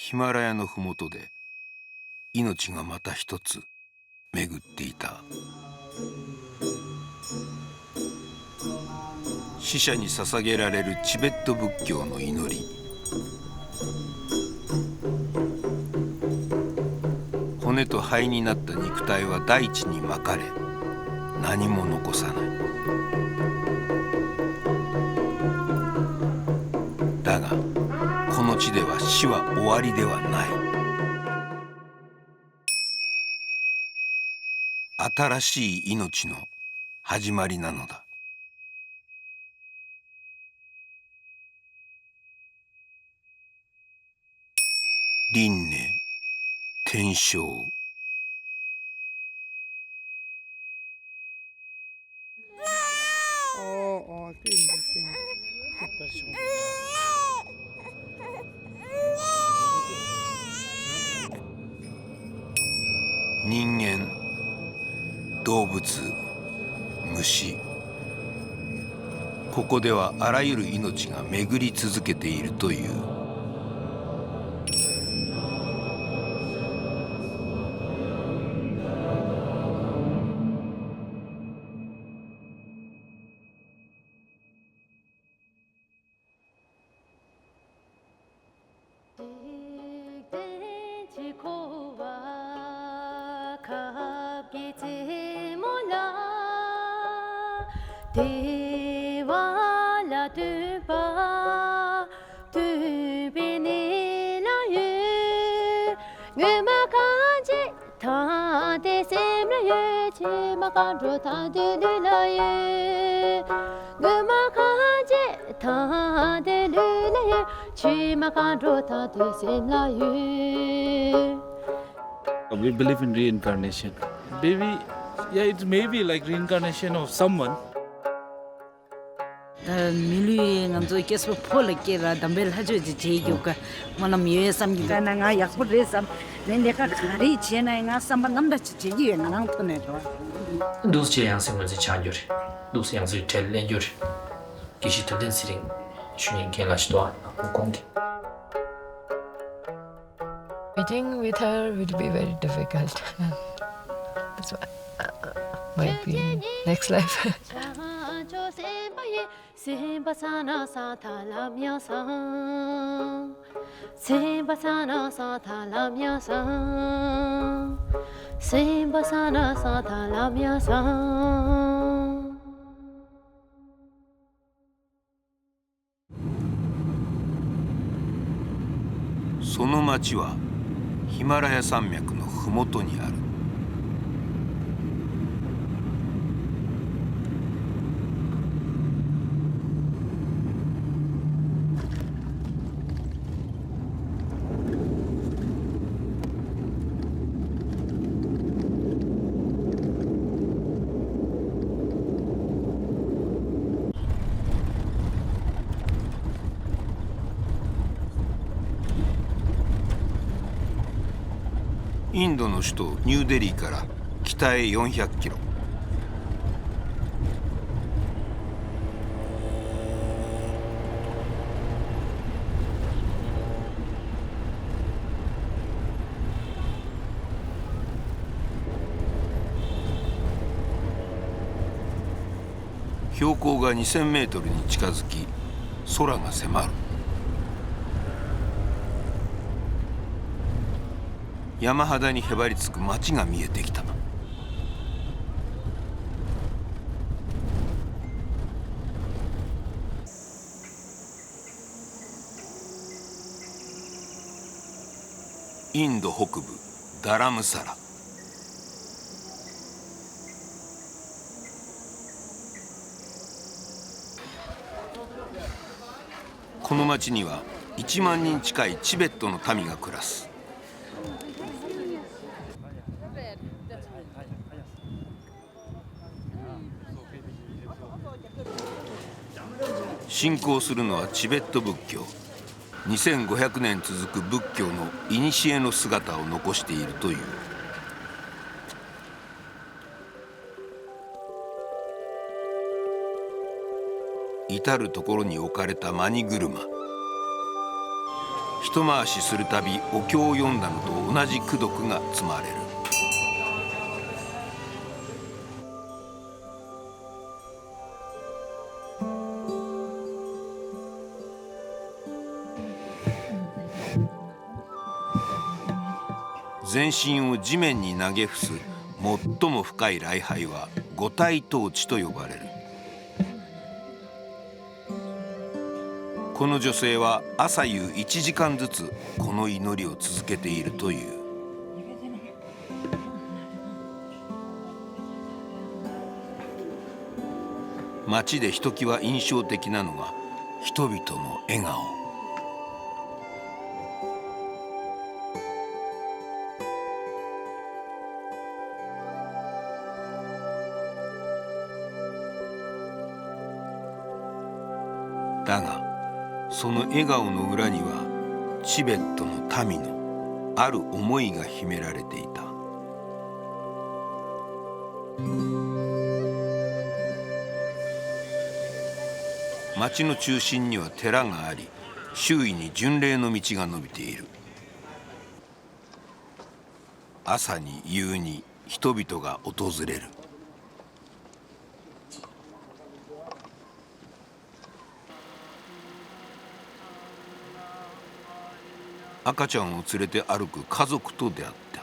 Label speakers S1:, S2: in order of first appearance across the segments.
S1: ヒマラヤのふもとで命がまた一つ巡っていた。死者に捧げられるチベット仏教の祈り。骨と灰になった肉体は大地にまかれ、何も残さない。だがこの地では死は終わりではない。新しい命の始まりなのだ。輪廻転生。人間、動物、虫、ここではあらゆる命が巡り続けているという。
S2: We believe in reincarnation. Maybe, yeah, it may be like reincarnation of someone.
S3: Milui nganzo kespo phol kera dambel hajo je jeyuka mana miye sam gi kana nga yakpo resam nende ka khari chena nga samba namda che ji nga nang thone to
S4: dus che yang sim ze cha jure dus yang ze tel len jure kishi to den siring chunin ke la sto kong.
S5: Meeting with her will be very difficult. That's what might be next life. Sembasana satala myasa, sembasana satala myasa, sembasana satala myasa.
S1: その町はヒマラヤ山脈のふもとにある。インドの首都ニューデリーから北へ400キロ。標高が2000メートルに近づき、空が迫る。山肌にへばりつく町が見えてきた。インド北部ダラムサラ。この町には1万人近いチベットの民が暮らす。信仰するのはチベット仏教。2500年続く仏教の古の姿を残しているという。至る所に置かれたマニ車。一回しするたびお経を読んだのと同じ功徳が積まれる。全身を地面に投げ伏す最も深い礼拝は五体統治と呼ばれる。この女性は朝夕1時間ずつこの祈りを続けているという。街でひときわ印象的なのが人々の笑顔。だがその笑顔の裏にはチベットの民のある思いが秘められていた。町の中心には寺があり、周囲に巡礼の道が伸びている。朝に夕に人々が訪れる。赤ちゃんを連れて歩く家族と出会った。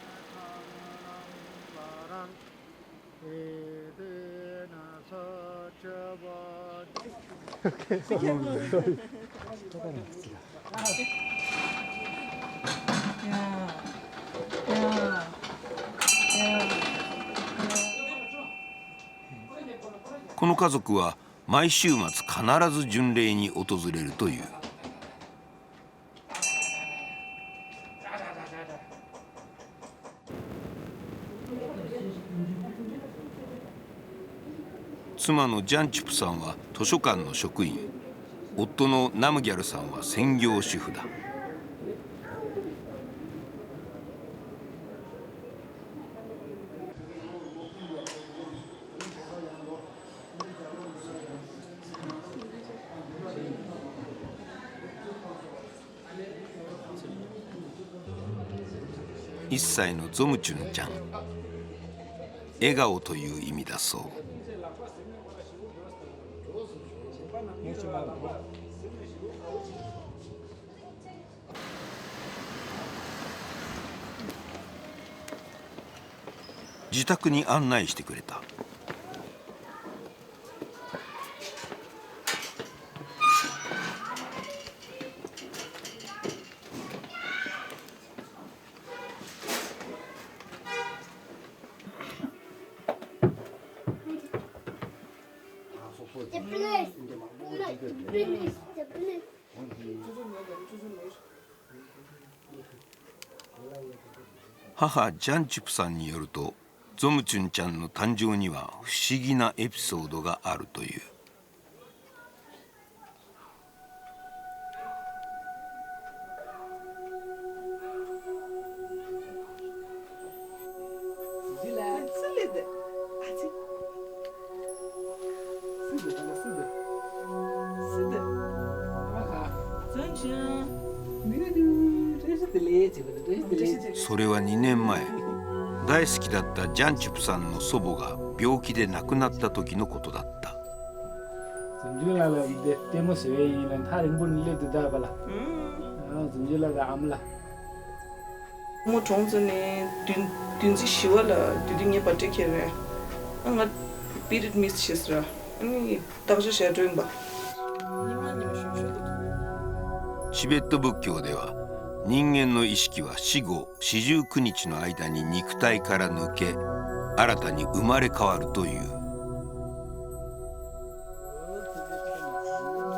S1: この家族は毎週末必ず巡礼に訪れるという。妻のジャンチュプさんは図書館の職員、夫のナムギャルさんは専業主婦だ。1歳のゾムチュンちゃん、笑顔という意味だそう。自宅に案内してくれた。母ジャンチュプさんによると、ゾムチュンちゃんの誕生には不思議なエピソードがあるという。それは2年前、大好きだったジャンチュプさんの祖母が病気で亡くなった時のことだった。チベット仏教では人間の意識は死後49日の間に肉体から抜け、新たに生まれ変わるという。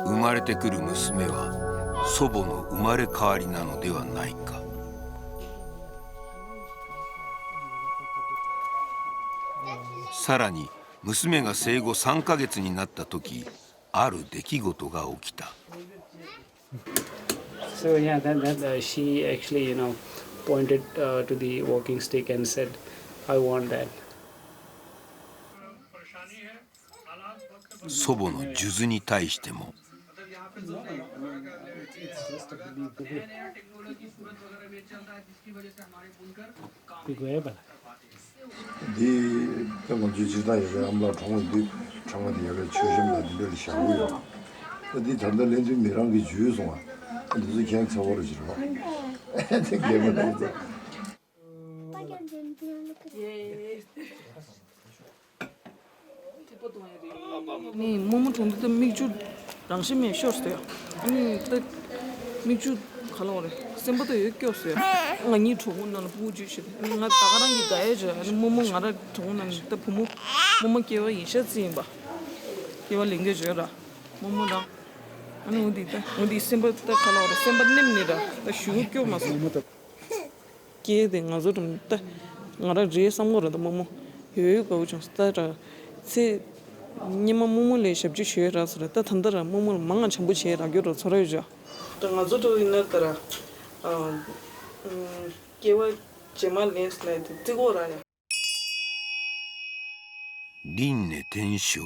S1: 生まれてくる娘は祖母の生まれ変わりなのではないか。さらに娘が生後3ヶ月になった時、ある出来事が起きた。
S6: So yeah, she actually, pointed to the walking stick and said, "I want that."
S1: 祖母の数珠に対しても。
S6: us to believe the way. We go ahead.
S7: 네 그만 주지다에 아무라 총원도 총원이 최신의 샤고요. 어디 단단 렌즈 미랑 게 주요송아. 무슨 그냥 저거를 지르고. 되게 뭐다.
S8: 네, 몸은 좀더 미주 당신이 쉬었어요. 아니, 미주 갈아오래. sembuto yokosyo ngani thungun nan buju shi nga tagaran gi gaeje ani momo ngara thungun ta phumu momo kewa yisha zimba kewa linge jera momo da ani udi sembuto ta kalore sembat nimni da ta shu kyo mas ke de nga zorum ta ngara je samgora da momo yoyo go chang sta ra se nima momo le shabji shera sura ta thandara momo mangan chambu chera gyoro chorojo ta nga zoto ina tara kewa chemal nes la de tigora ya
S1: 輪廻転生。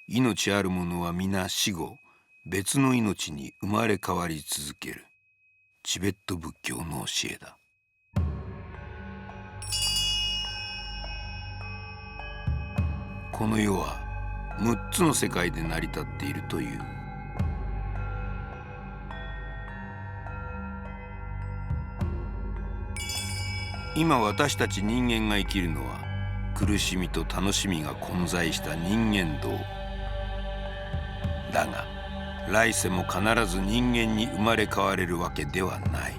S1: 命あるものは皆死後別の命に生まれ変わり続けるチベット仏教の教えだ。この世は6つの世界で成り立っているという。今私たち人間が生きるのは苦しみと楽しみが混在した人間道だが来世も必ず人間に生まれ変われるわけではない。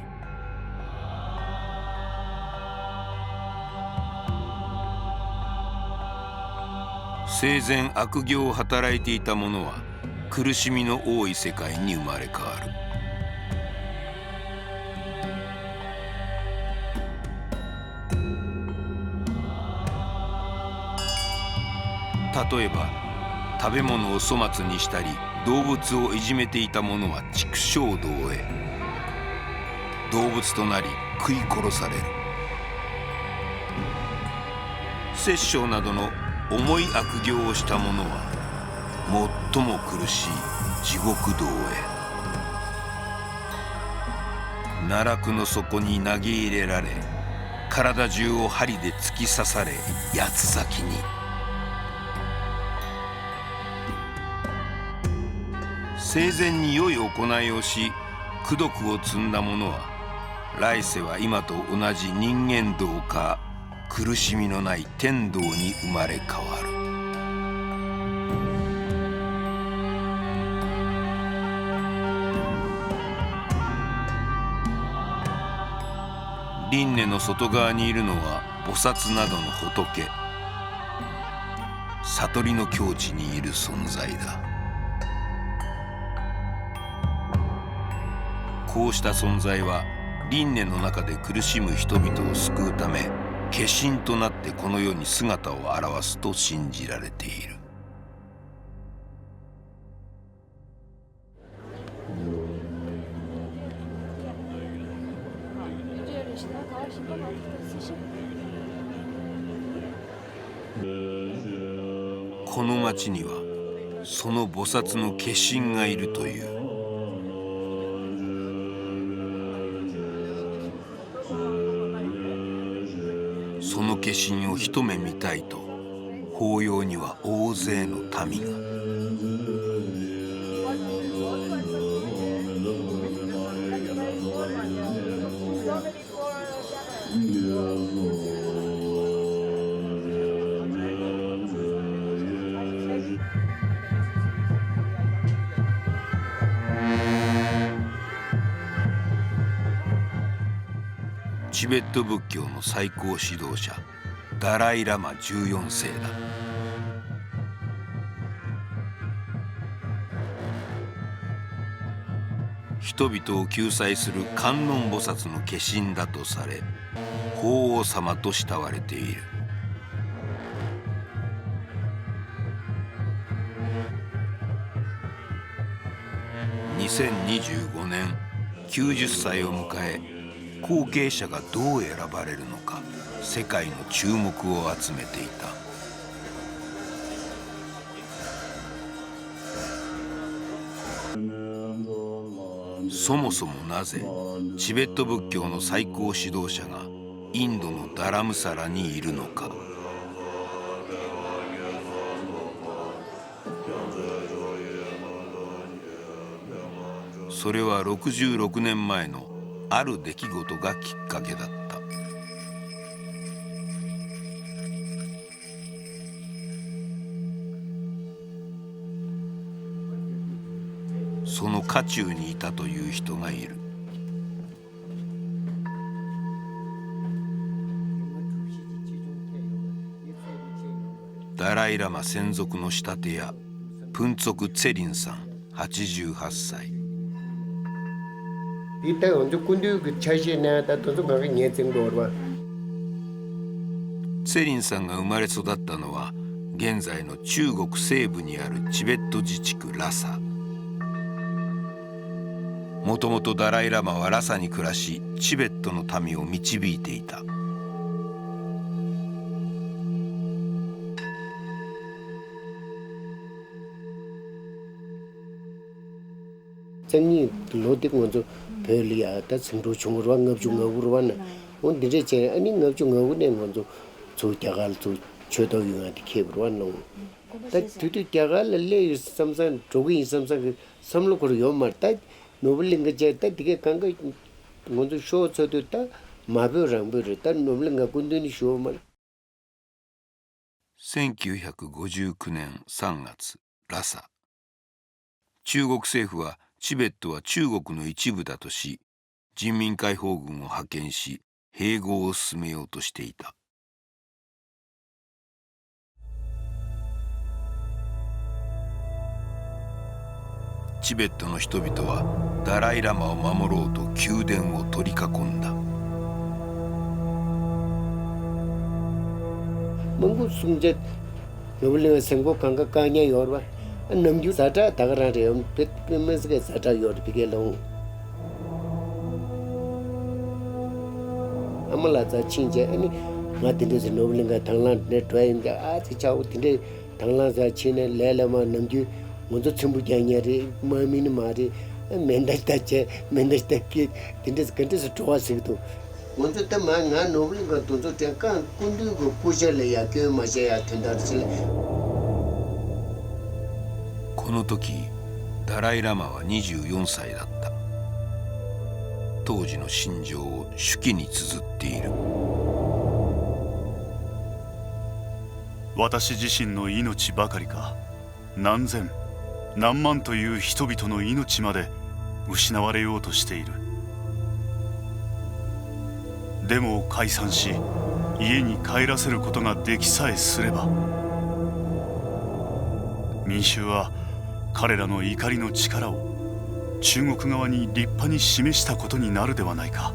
S1: 生前悪行を働いていた者は苦しみの多い世界に生まれ変わる。例えば食べ物を粗末にしたり動物をいじめていた者は畜生道へ動物となり食い殺される。殺生などの重い悪行をした者は最も苦しい地獄道へ奈落の底に投げ入れられ体中を針で突き刺され八つ裂きに。生前に良い行いをし功徳を積んだ者は来世は今と同じ人間道か苦しみのない天道に生まれ変わる。輪廻の外側にいるのは菩薩などの仏悟りの境地にいる存在だ。こうした存在は輪廻の中で苦しむ人々を救うため化身となってこの世に姿を現すと信じられている。この町にはその菩薩の化身がいるという。その化身を一目見たいと法要には大勢の民が。チベット仏教の最高指導者ダライ・ラマ14世だ。人々を救済する観音菩薩の化身だとされ法皇様と慕われている。2025年90歳を迎え後継者がどう選ばれるのか世界の注目を集めていた。そもそもなぜチベット仏教の最高指導者がインドのダラムサラにいるのか。それは66年前のある出来事がきっかけだった。その渦中にいたという人がいる。ダライラマ専属の仕立て屋プンツォク・ツェリンさん88歳。ツェリンさんが生まれ育ったのは現在の中国西部にあるチベット自治区ラサ。もともとダライラマはラサに暮らしチベットの民を導いていた。1959年3月、ラサ。中国政府はチベットは中国の一部だとし、人民解放軍を派遣し、併合を進めようとしていた。チベットの人々はダライラマを守ろうと宮殿を取り囲んだ。この時ダライラマは24歳だった。当時の心情を手記に綴っている。
S9: 私自身の命ばかりか、何千何万という人々の命まで失われようとしている。デモを解散し家に帰らせることができさえすれば、民衆は彼らの怒りの力を中国側に立派に示したことになるではないか。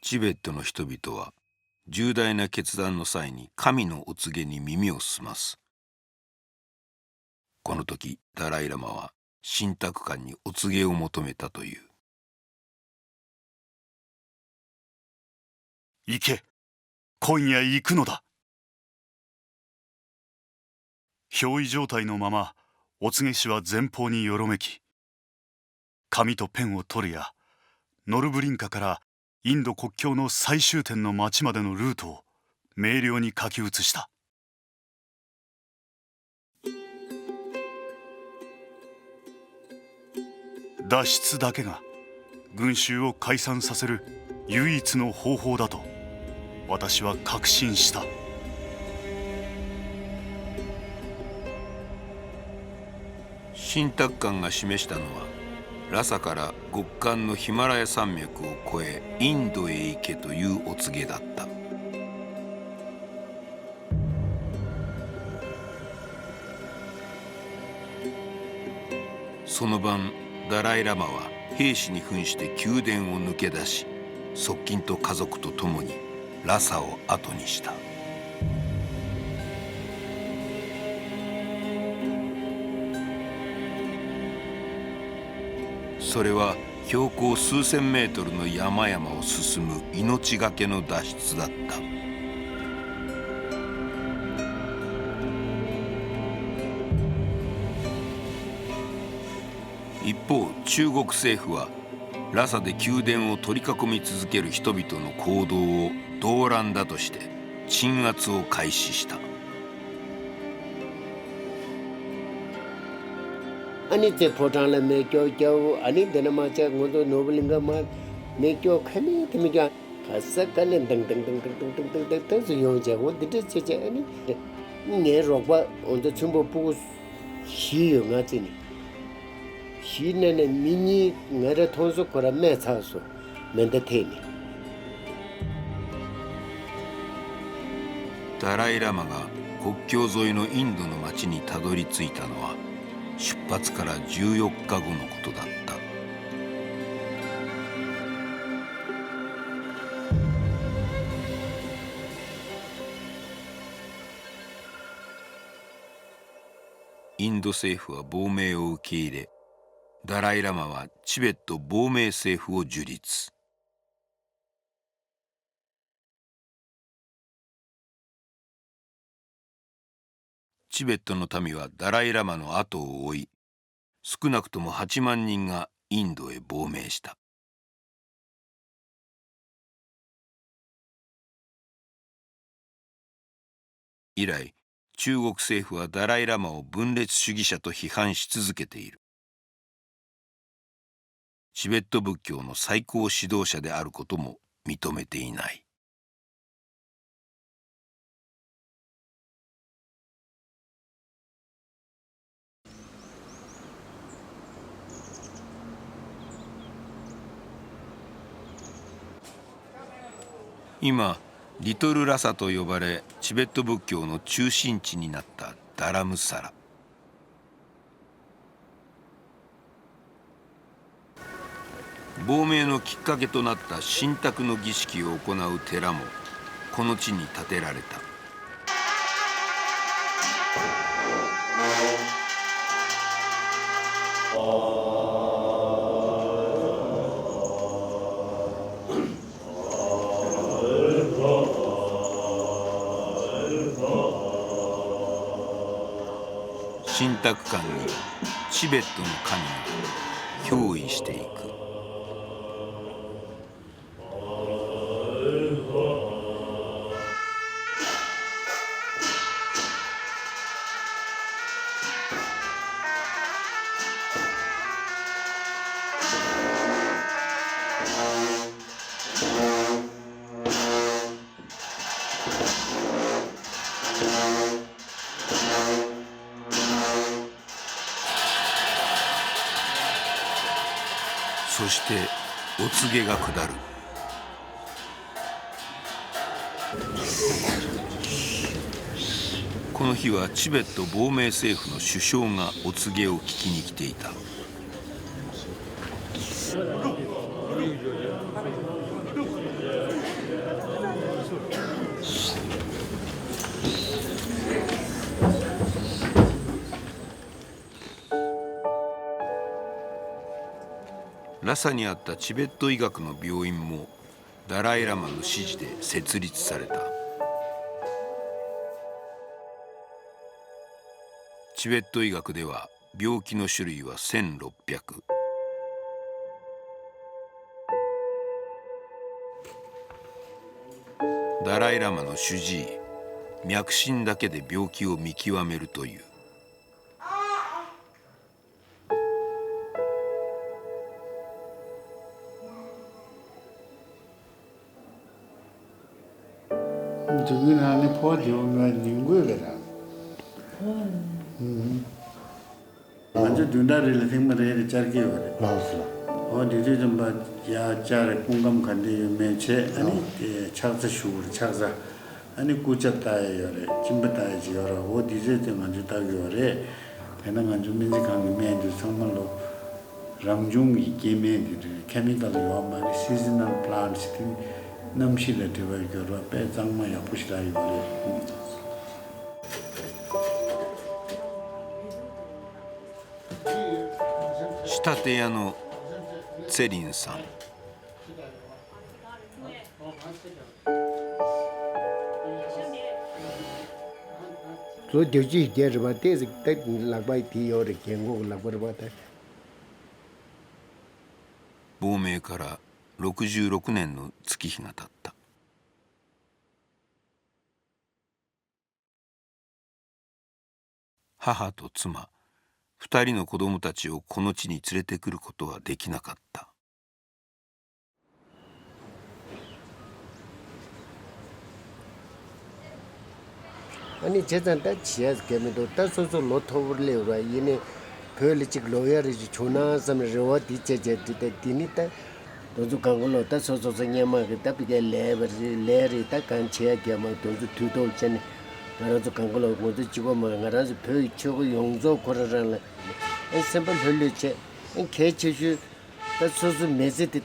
S1: チベットの人々は重大な決断の際に神のお告げに耳を澄ます。この時ダライラマは神託官にお告げを求めたという。
S9: 行け、今夜行くのだ。憑依状態のままお告げ師は前方によろめき、紙とペンを取るやノルブリンカからインド国境の最終点の町までのルートを明瞭に書き写した。脱出だけが群衆を解散させる唯一の方法だと私は確信した。
S1: 神託官が示したのはラサから極寒のヒマラヤ山脈を越えインドへ行けというお告げだった。その晩ダライラマは兵士に扮して宮殿を抜け出し、側近と家族と共にラサを後にした。それは標高数千メートルの山々を進む命がけの脱出だった。一方、中国政府はラサで宮殿を取り囲み続ける人々の行動を動乱だとして鎮圧を開始した。
S10: 아니 제 포장을 매겨겨 아니 되나마자 모두 노블링가만 매겨 카미 팀이가 가사가는 등등등등등등등등 요자고 디디체 아니 네 로바 온도 춤보 보고 희용하지니 희내는 미니 나라 통속 거라 매사서 멘데테니
S1: ダライラマが国境沿いのインドの町にたどり着いたのは出発から14日後のことだった。インド政府は亡命を受け入れ、ダライラマはチベット亡命政府を樹立。チベットの民はダライラマの後を追い、少なくとも8万人がインドへ亡命した。以来、中国政府はダライラマを分裂主義者と批判し続けている。チベット仏教の最高指導者であることも認めていない。今、リトルラサと呼ばれチベット仏教の中心地になったダラムサラ。亡命のきっかけとなった神託の儀式を行う寺もこの地に建てられた。神託館にチベットの神が憑依していく。そしてお告げが下る。この日はチベット亡命政府の首相がお告げを聞きに来ていた。ラサにあったチベット医学の病院もダライラマの指示で設立された。チベット医学では病気の種類は1600。ダライラマの主治医、脈診だけで病気を見極めるという。
S7: 저기 안에 포함되면 링구에라. 먼저 눈다리를 생물에 짧게 그래. 맞아. 어디에 좀 봐. 야, 잘 공감 간대 매체 아니 차서 슈르 차서 아니 꾸쳤다예요. 김바다지요. 어디에 좀 먼저 따기요. 되는 건 좀 민지강 매도 정말로 람중이 게메들 케미컬 요마 시즈널 플란트 남시를 되어가지고 배장만 yapış다 이거래.
S1: ツェリンさん。
S10: 로 되지 되르바 데스 딱 라바이 티요르 겐고 라버바다
S1: 亡命から66年の月日が経った。母と妻2人の子供たちをこの地に連れてくることはできなかった。
S10: 아니 제단다 지야스 게메도 따소소 로토블레라 이네 펠리직 로야르지 조나섬 레와 디체제데 디니타 도주 강골로 따소소 냐마게 답게 레버지 레리타 간치야 게마 도주 투돌체네 나라도 강골로 모두 지고마 나라서 표 치고 용조 고라랑 셈벌 헐리체 개체주 따소소 메세티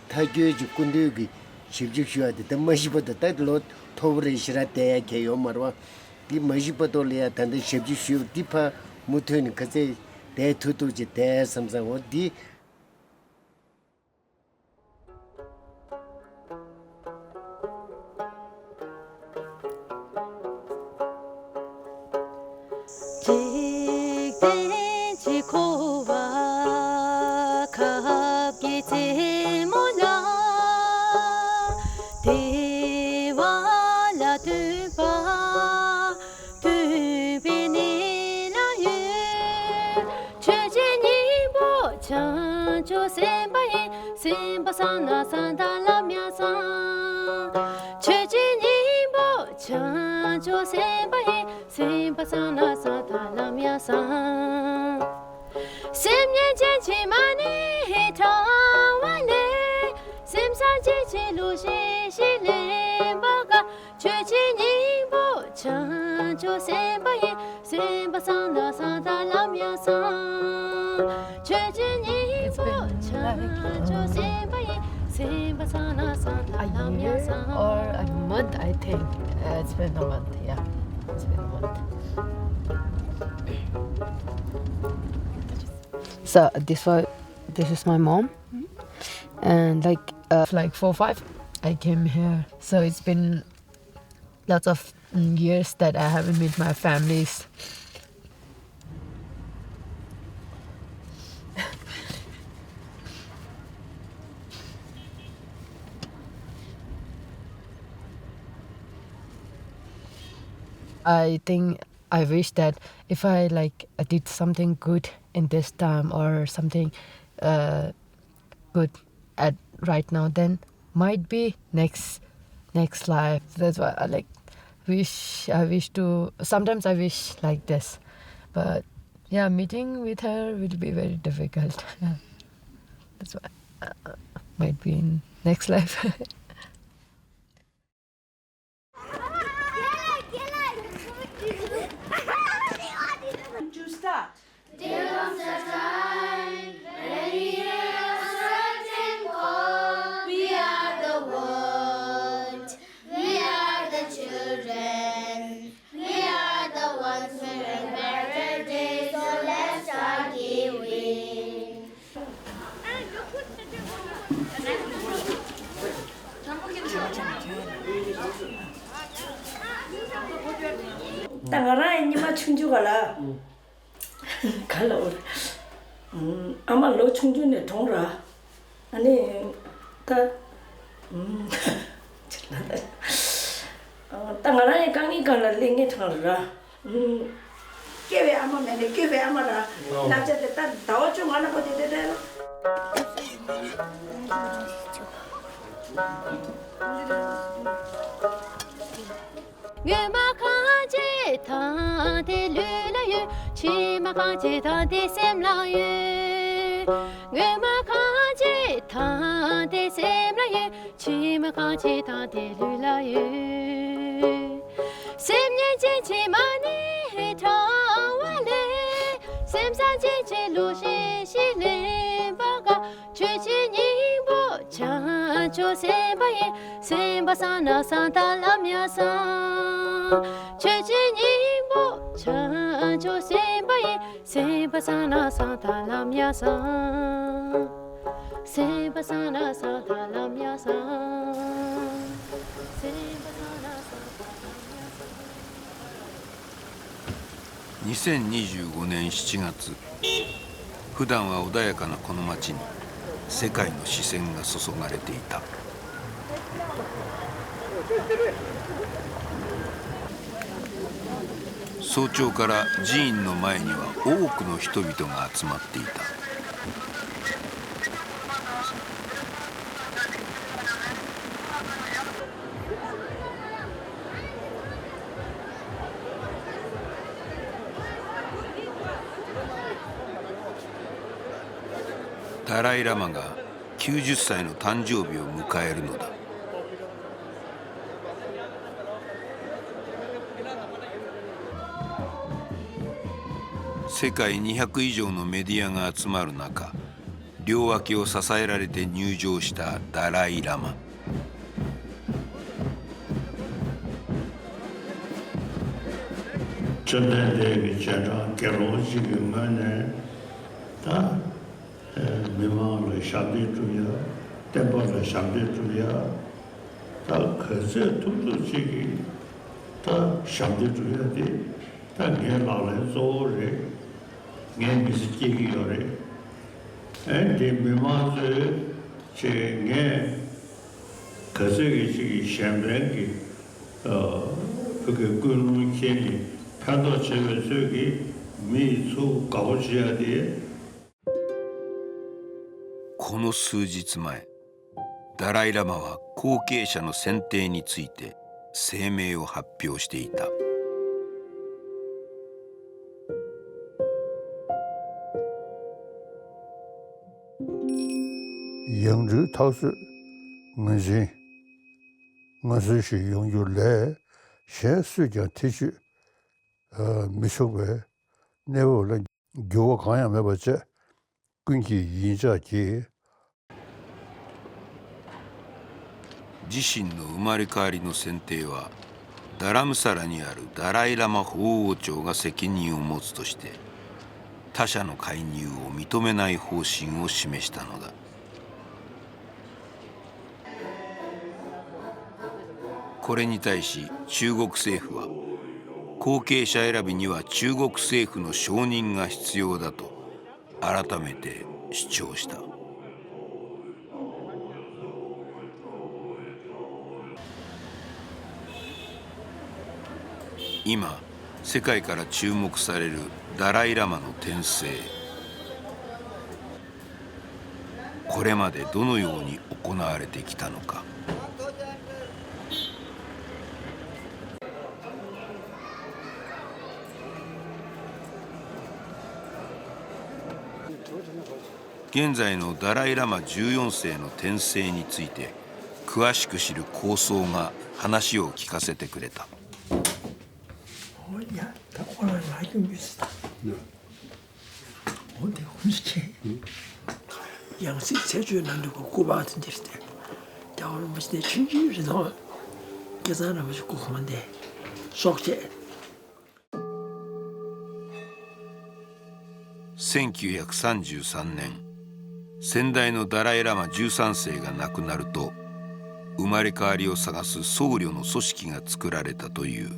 S10: 타교지 군대기 실직시와데 담마시보다 따로 토브레시라 때야 개요 말와 디 마지바돌이야 단데 셰지슈 디파 무트니 카제 대투도지 대삼상고 디
S5: 지코와 갑기 제모라 대와라 두바 chancho sembaye sembasana sandala myasa chejini bo chancho sembaye sembasana sandala myasa semye jechi mani hetawale semsa jechi lushi shile baga chejini bo chancho sembaye sembasana sandala myasa It's been like a year or a month, I think. It's been a month, yeah. It's been a month. So this is my mom, and like 4 or 5, I came here. So it's been lots of years that I haven't met my families. I think I wish that if I did something good in this time or something good at right now, then might be next life. That's why I wish to. Sometimes I wish like this, but yeah, meeting with her will be very difficult. That's why might be in next life.
S11: There comes a time when we hear a certain call. We are the world. We are the children. We are the ones who have better days. So let's start giving.
S3: 땅아라 이마 충주 가라. 갈라 오래. 아마 너 충주네 동라. 아니 다 땅아라에 강이 갈라 링이 통라. 깨베 아마 내가 깨베 아마라. 나한테 다 나와 좀 하나 보지 되대로.
S5: Ngemakanche thante lulayu chimakanche thante semlayu Ngemakanche thante semlayu chimakanche thante lulayu Semnye chimani thawale semsa che lushi shile baga chuchi nyingbo chancho sembaye sembasana santa lamyasa chechinyimbo chancho sembaye sembasana santa lamyasa Se basana sa dalam ya sa. Se basana sa2025
S1: 年7月、普段は穏やかなこの町に世界の視線が注がれていた。早朝から寺院の前には多くの人々が集まっていた。ダライ・ラマが90歳の誕生日を迎えるのだ。世界200以上のメディアが集まる中、両脇を支えられて入場したダライ・ラマ。
S12: Memang shabdi tu ya, tempat shabdi tu ya, tak kerja tu sih, tak shabdi tu ya di, tak dia lalu sore, dia mesti kiri orang, di memang tu, dia kerja itu shamran ki, pergi gunung kiri, pada cewek tu misu kau siapa dia.
S1: この数日前、ダライ・ラマは後継者の選定について声明を発表していた。
S12: 永日他是我是永久来，现实讲提出没所谓，那我来叫我看样没把这，根据现在的。
S1: 自身の生まれ変わりの選定はダラムサラにあるダライ・ラマ法王朝が責任を持つとして他者の介入を認めない方針を示したのだ。これに対し中国政府は後継者選びには中国政府の承認が必要だと改めて主張した。今世界から注目されるダライ・ラマの転生。これまでどのように行われてきたのか。現在のダライ・ラマ14世の転生について詳しく知る高僧が話を聞かせてくれた。
S13: Ja, da war ein Leichenbiss. Und der Hundsche. Ja, sie ist sehr schön an der Kubaten. Da war ein bisschen Chinchi, so. Gesagt, aber ich gucke mal, der sagt ja.
S1: 1933年、先代のダライ・ラマ13世が亡くなると、生まれ変わりを探す僧侶の組織が作られたという。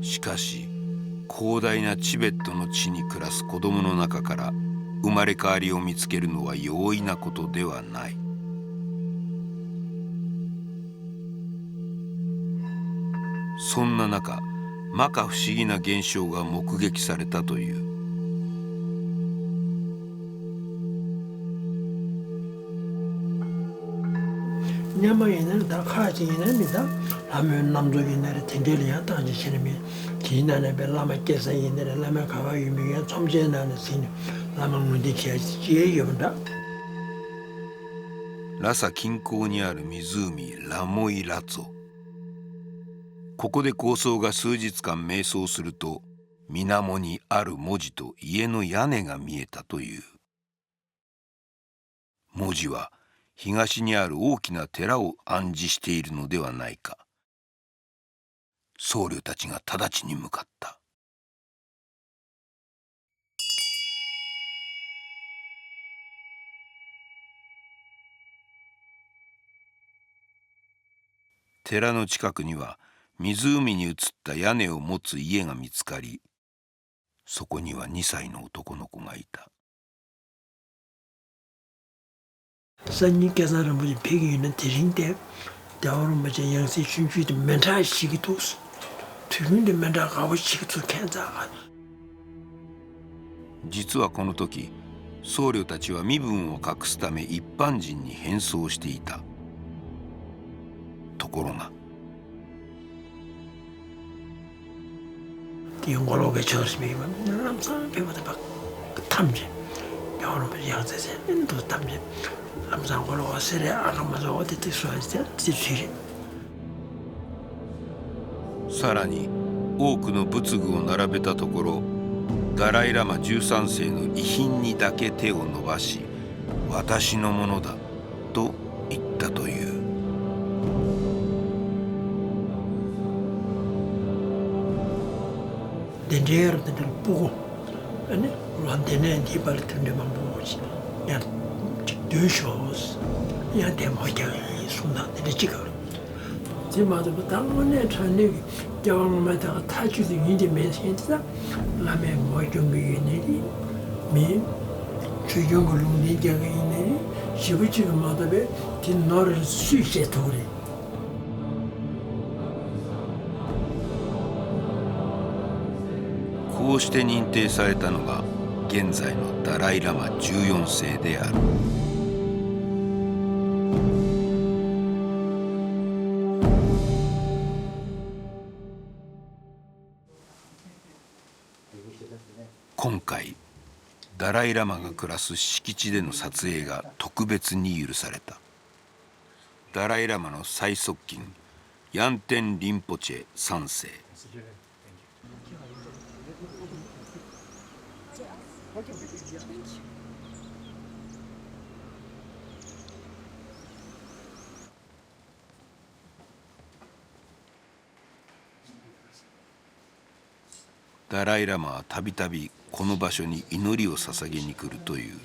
S1: しかし広大なチベットの地に暮らす子供の中から生まれ変わりを見つけるのは容易なことではない。そんな中、摩訶不思議な現象が目撃されたという。
S13: 냐마에는 다 카지인입니다. 라면 남족인들의 텐델이야 단지 시름이 지난해 벨라마께서 인들의 라면 가와 유명한 점재나는 신 라면 문제 지혜요다.
S1: ラサ近郊にある湖ラモイ・ラツォ。ここで高僧が数日間瞑想すると水面にある文字と家の屋根が見えたという。文字は東にある大きな寺を暗示しているのではないか。僧侶たちが直ちに向かった。寺の近くには湖に映った屋根を持つ家が見つかり、そこには2歳の男の子がいた。
S13: 산이 계산을 뭐지 배기는 대신데 대화로 뭐지 양세 춘주도 멘탈 시기도 들은데 멘탈 가고 시기도 괜찮아.
S1: 実はこの時、僧侶たちは身分を隠すため一般人に変装していた。ところが
S13: 영어로게 저스미면 남산 배보다 막 탐지 영어로 양세세 인도 탐지 남산 걸어 세례 아가마서 어디 뜻소하지 뜻이
S1: さらに多くの仏具を並べたところ、ダライラマ13世の遺品にだけ手を伸ばし、私のものだと言ったという。
S13: 덴제르들 보고 아니 란데네 디발트네만 보고지 야 두쇼스 야 데모게 순나데 지가 지마도 당원에 전에 경험마다 타주도 이제 메시지다 라메 뭐좀이네리 미 주경을 운이게 있네 시부지마다 배 뒷너를 수시에 도래
S1: こうして認定されたのが現在のダライラマ14世である。今回ダライラマが暮らす敷地での撮影が特別に許された。ダライラマの最側近ヤンテン・リンポチェ3世。ダライラマはたびたびこの場所に祈りを捧げに来るという。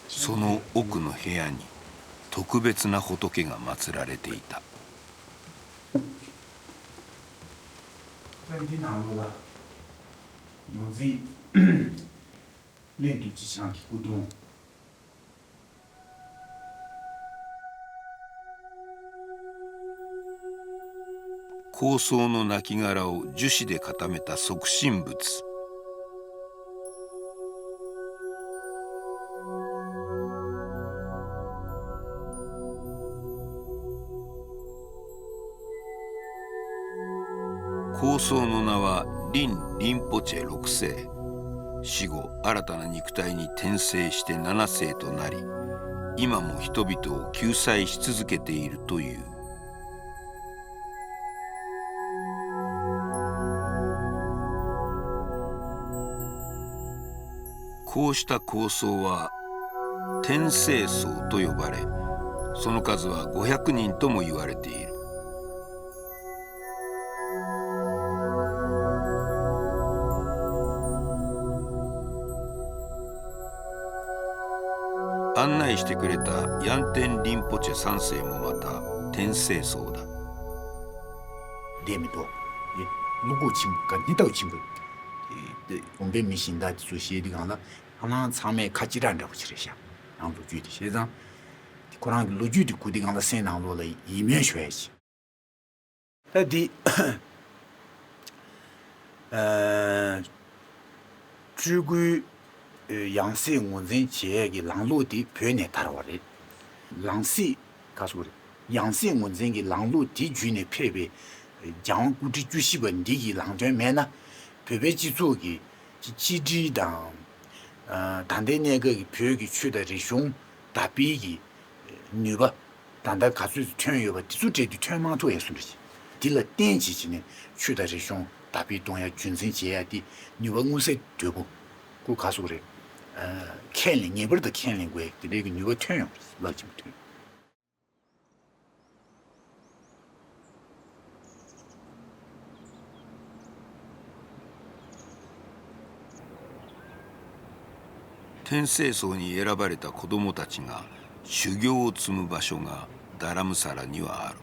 S1: その奥の部屋に特別な仏が祀られていた。高僧の亡骸を樹脂で固めた即身仏。高僧の名はリンポチェ6世。死後新たな肉体に転生して7世となり、今も人々を救済し続けているという。こうした高僧は天聖僧と呼ばれ、その数は500人とも言われている。案内してくれたヤンテン・リンポチェ3世もまた天聖僧だ。
S14: レミと如果亲不跟你都亲不我们迷信的这些地方呢，可能上面看几张了不起来下，然后具体现在可能陆剧的固定讲的三张多了一面学习。那的主管杨氏我人节的狼路的表演打我的，狼氏告诉我的，杨氏我人的狼路的局呢配备讲估计具体问题的狼圈面呢。配备基础的机制当，当代那个配备取得这种大比的女吧，当代卡数全有吧，基础这的全码头也算得起。第了电机器呢，取得这种大比东亚军事节的女吧，我是对不，我卡数的，看领也不是的看领过的那个女吧全用，老几不对。
S1: 天聖荘に選ばれた子供たちが修行を積む場所がダラムサラにはある。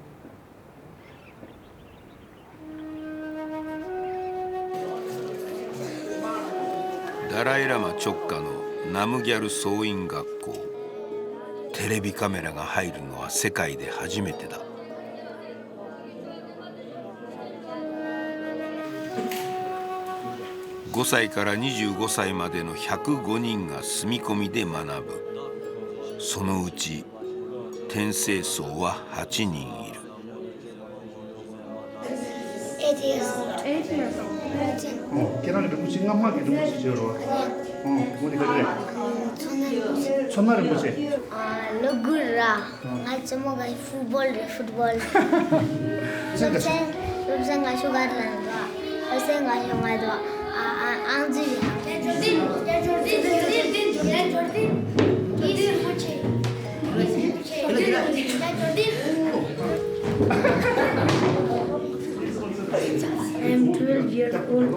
S1: ダライラマ直下のナムギャル総員学校。テレビカメラが入るのは世界で初めてだ。5歳から25歳までの105人が住み込みで学ぶ。そのうち天聖荘は8人いる。
S11: I'm 12 years old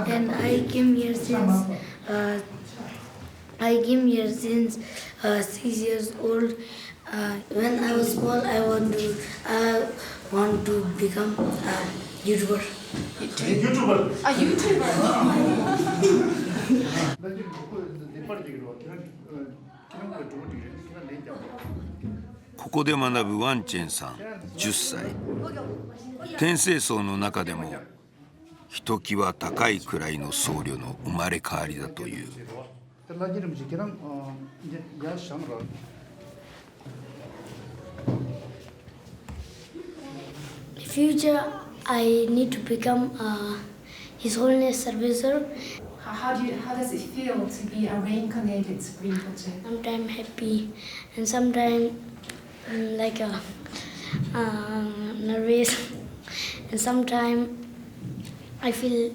S11: and I came here since 6 years old. When I was small, I want to become a YouTuber.
S8: A YouTuber.
S1: ここで学ぶワンチェンさん10歳。天聖荘の中でもひときわ高いくらいの僧侶の生まれ変わりだという。
S11: In future, I need to become His Holiness Servitor.
S15: How does it feel to be a reincarnated Rinpoche?
S11: Sometimes happy and sometimes like nervous, and sometimes I feel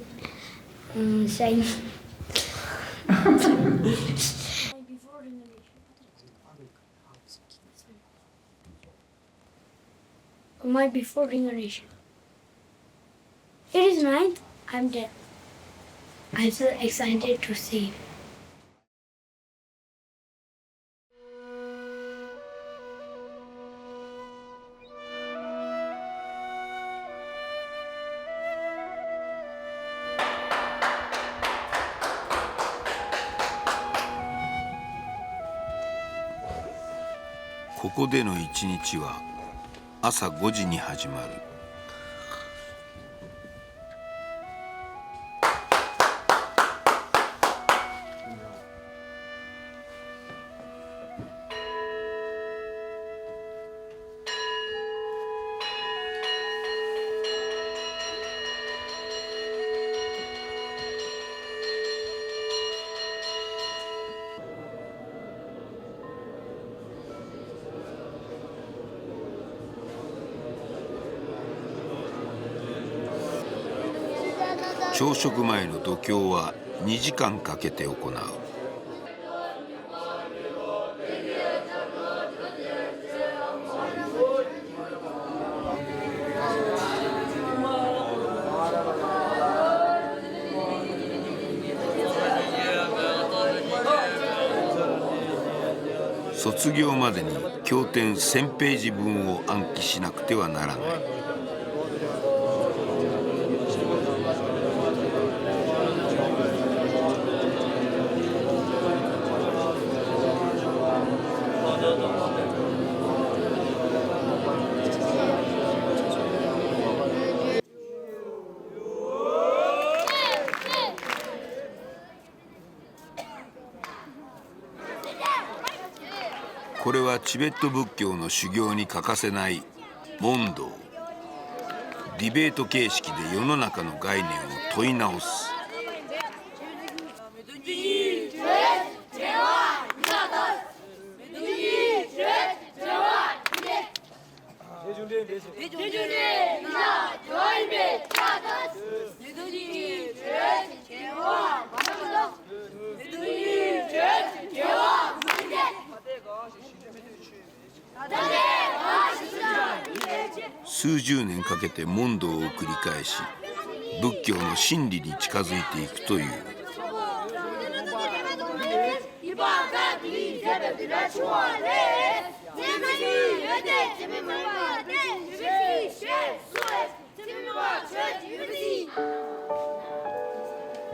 S11: shy. My before incarnation. It is night. I'm dead. I'm so excited to see.
S1: ここでの一日は朝5時に始まる。朝食前の読経は2時間かけて行う。卒業までに経典1000ページ分を暗記しなくてはならない。これはチベット仏教の修行に欠かせない問答。ディベート形式で世の中の概念を問い直す。数十年かけて問答を繰り返し、仏教の真理に近づいていくという。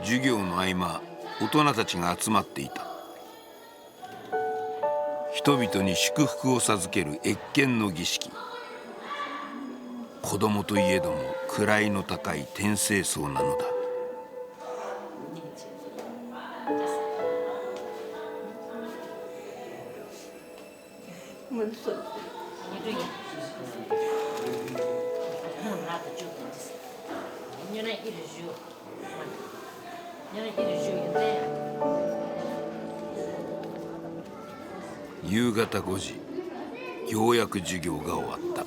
S1: 授業の合間、大人たちが集まっていた。人々に祝福を授ける謁見の儀式。子供といえども位の高い天聖層なのだ。夕方5時、ようやく授業が終わった。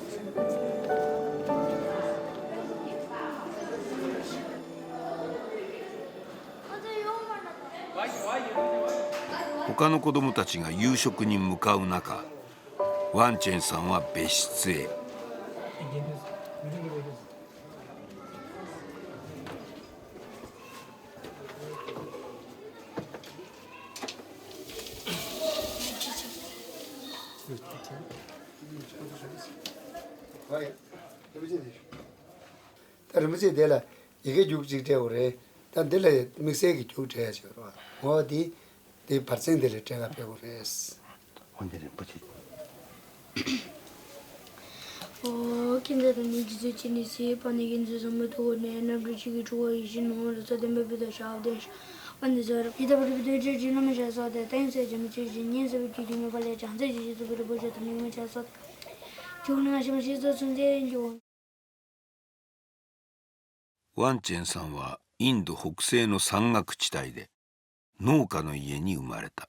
S1: 他の子供たちが夕食に向かう中、ワンチェンさんは別室へ。ワンチェンさんはインド北西の山岳地帯で農家の家に生まれた。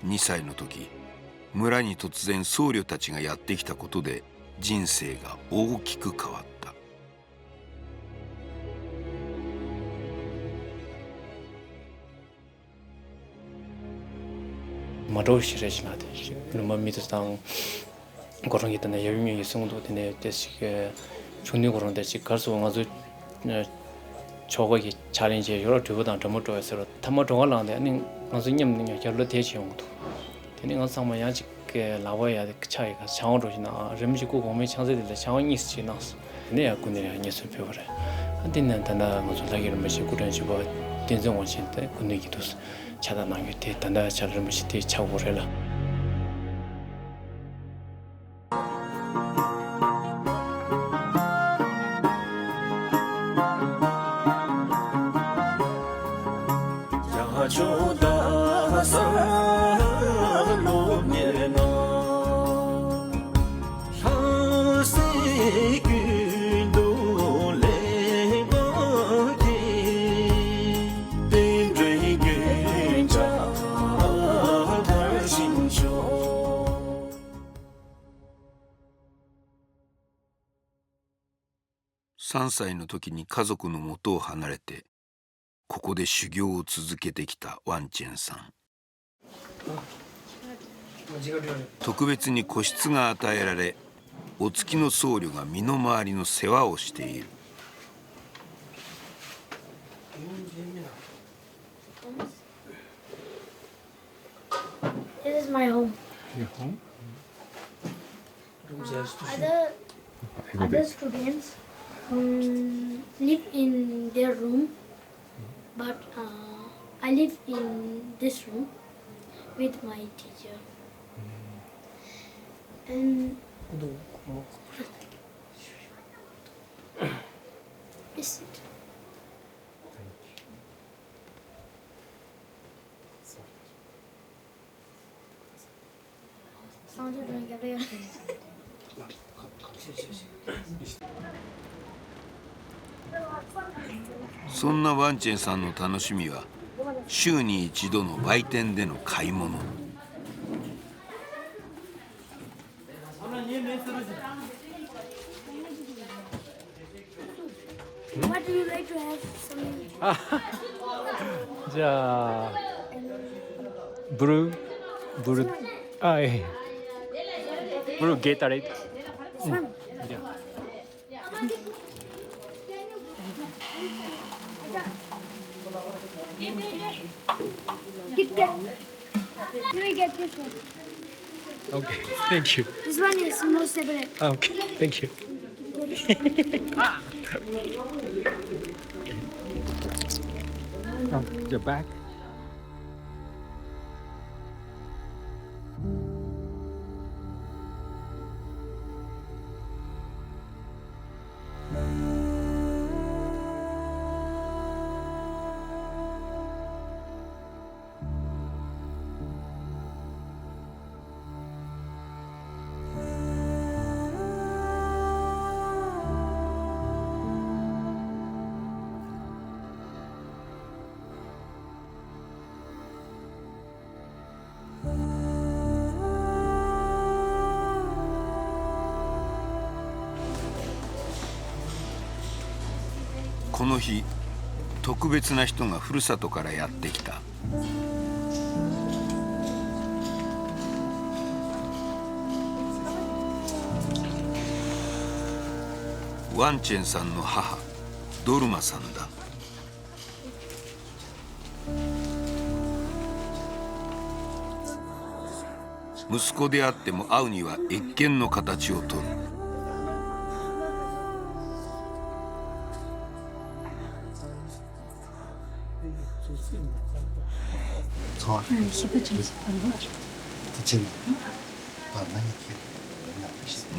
S1: 2歳の時、村に突然僧侶たちがやってきたことで人生が大きく変わった。
S4: 저거기 챌린지 여러 두고당 점으로서 타모동을랑데 아니 무슨 냠냐 결로 대시용도 되는 상황이 그 나와야 그 차이가 상으로지나 rem지고 공매 창세될 상황이 있으나 내가 군에 아니었을 표를 한테는 단다 무슨 자기를 마시 그런 식으로 된정원 신때 군내기도 차단하게 돼 단다 차를 마시 돼 차고래라
S1: 3歳の時に家族の元を離れてここで修行を続けてきたワンチェンさん。特別に個室が与えられ、お付きの僧侶が身の回りの世話をしている。
S11: This is my home.
S16: Your home?
S11: Other students live in their room, but I live in this room with my teacher. And is it? Sounds like doing everything.
S1: そんなワンチェンさんの楽しみは週に一度の売店での買い物。
S11: What do you like to have?
S16: じゃあブルーえブルーゲータレード。じゃあ
S11: Kit Kat. Let me get this one.
S16: Okay, thank you.
S11: This one is most favorite.
S16: Okay, thank you. You're back.
S1: この日、特別な人がふるさとからやってきた。ワンチェンさんの母、ドルマさんだ。息子であっても会うには謁見の形をとる。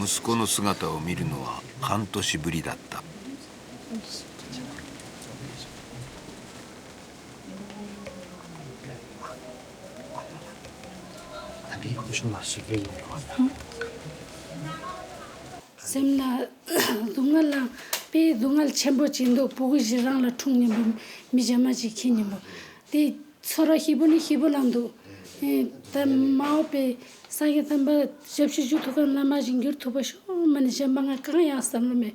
S1: 息子の姿を見るのは半年ぶりだった。
S3: semna dungala pe dungal chembo chindo pogu jirang la thungni mi jama ji khini mo te chora hibuni hibulandu ta mao pe sage tamba jepsi ju thokan lama jingir thobasho mani jambanga ka ya samme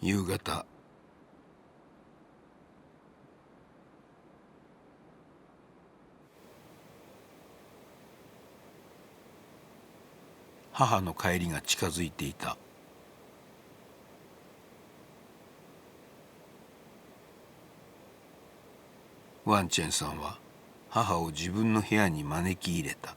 S1: 夕方、母の帰りが近づいていた。ワンチェンさんは母を自分の部屋に招き入れた。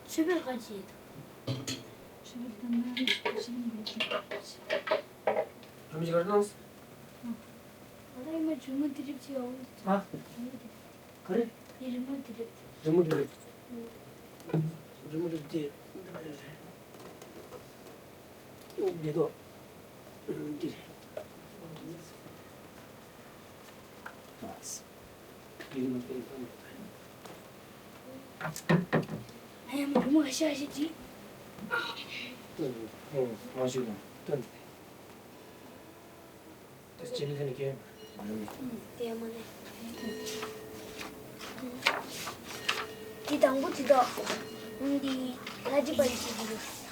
S11: 집에 가지.
S13: 잠시 걸어놨어.
S11: 아라이마 주문 드립지요.
S13: 아? 그래?
S11: 이름은 드립.
S13: 주문 드립. 주문 드립. 여기도 드립. 이름은 드립.
S11: 아야 뭐 마셔야지.
S13: 마시고. 됐지 이렇게.
S11: 때문에. 디당부지도. 우리 가지바지도.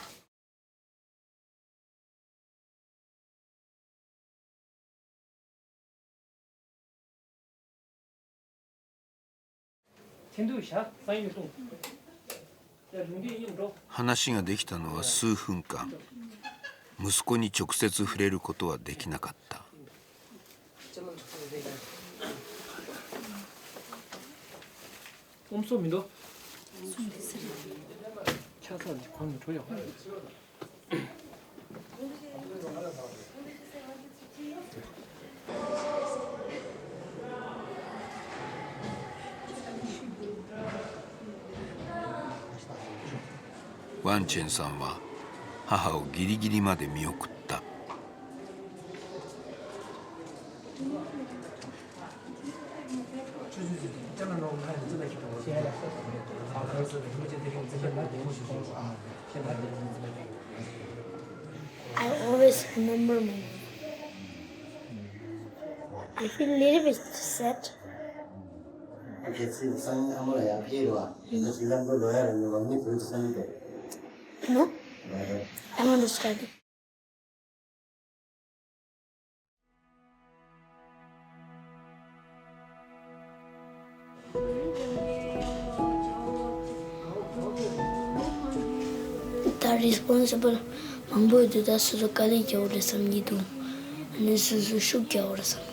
S1: 話ができたのは数分間。息子に直接触れることはできなかった。ワンチェンさんは母をギリギリまで見送った。
S11: I always remember my. I feel a little bit sad. No? I want to study. The responsible Mambo do the Suzukali Joda Samnidu and the Suzushuki or something.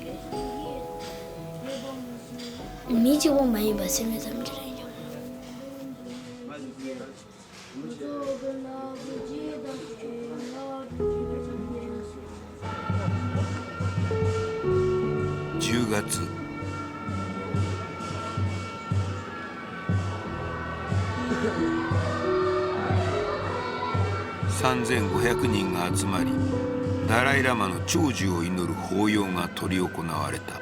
S11: Miji won't mind by Simitam.10
S1: 月3500人が集まり、ダライラマの長寿を祈る法要が執り行われた。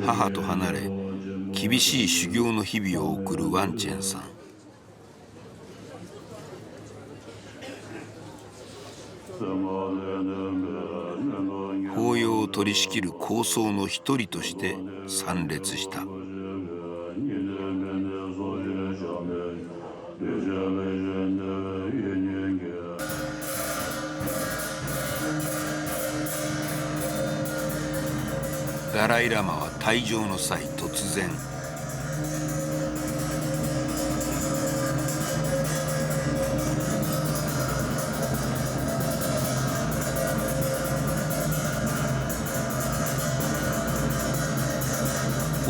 S1: 母と離れ厳しい修行の日々を送るワンチェンさん。法要を取り仕切る高僧の一人として参列した。ダライラマは退場の際突然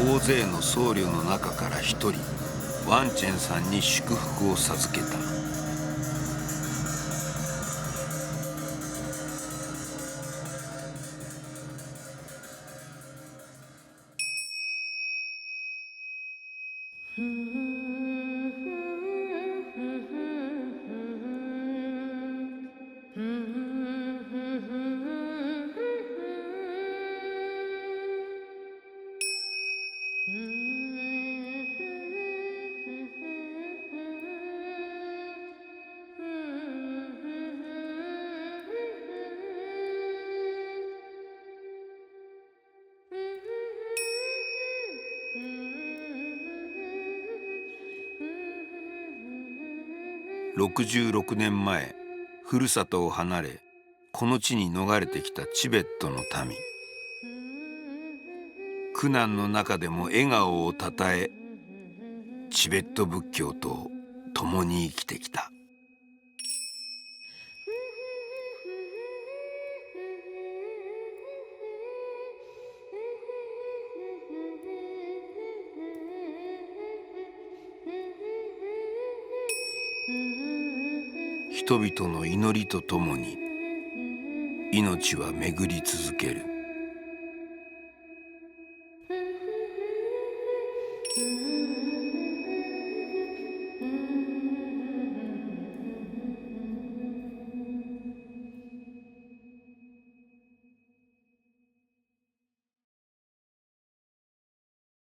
S1: 大勢の僧侶の中から一人ワンチェンさんに祝福を授けた。66年前ふるさとを離れこの地に逃れてきたチベットの民。苦難の中でも笑顔をたたえチベット仏教と共に生きてきた。人々の祈りとともに命は巡り続ける。